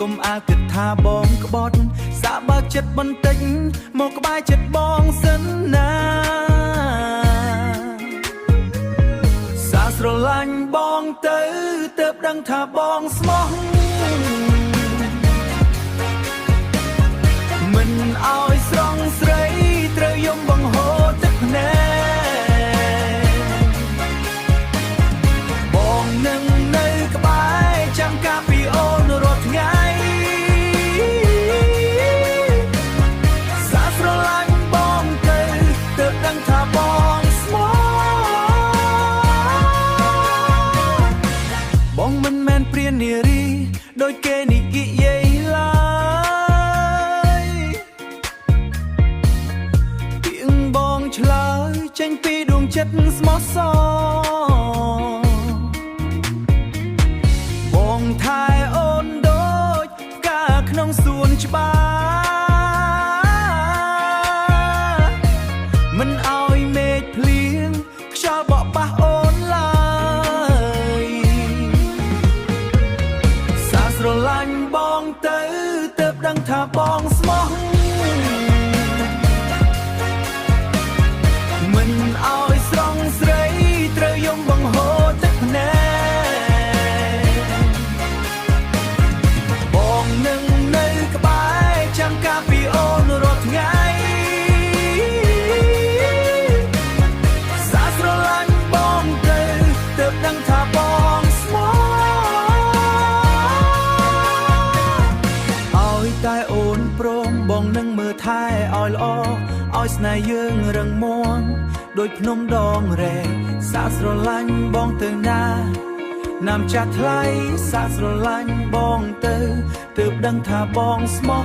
កុំអាគិតថាបងក្បត់សាបើកចិត្តបន្តិចមកក្បែរចិត្តបងសិនណាសាស្រឡាញ់បងទៅទើបដឹងថាបងស្មោះមិនឲ្យស្រងស្រីត្រូវយំបង្ហូរទឹកភ្នែកបងនឹងនៅក្បែរចាំការពីអូនរាល់ថ្ងៃសាស្រឡាញ់បងទៅទើបដឹងថាបងស្មោះបងមិនមែនព្រាននារីដូចគេនិយាយឡើយពីងបងឆ្លើយចេញពីដួងចិត្តស្មោះសរបងថែអូនដូចផ្កាក្នុងសួនច្បារមិនឲ្យមេឃភ្លៀងខ្យល់បក់ប៉ះអូនឡើយសាស្រឡាញ់បងទៅទើបដឹងថាបងស្មោះមិនឲ្យស្រងស្រីត្រូវយំបង្ហូរទឹកភ្នែកបងនឹងនៅក្បែរចាំការពីអូនរាល់ថ្ងៃសាស្រឡាញ់បងទៅទើបដឹងថាបងស្មោះឲ្យតែអូនព្រមបងនឹងមើលថែឲ្យល្អឲ្យស្នេហ៍យើងរឹងមាំដូចភ្នំដងរែកសាស្រឡាញ់បងទៅណាណាំចាស់ថ្លៃសាស្រឡាញ់បងទៅទើបដឹងថាបងស្មោះ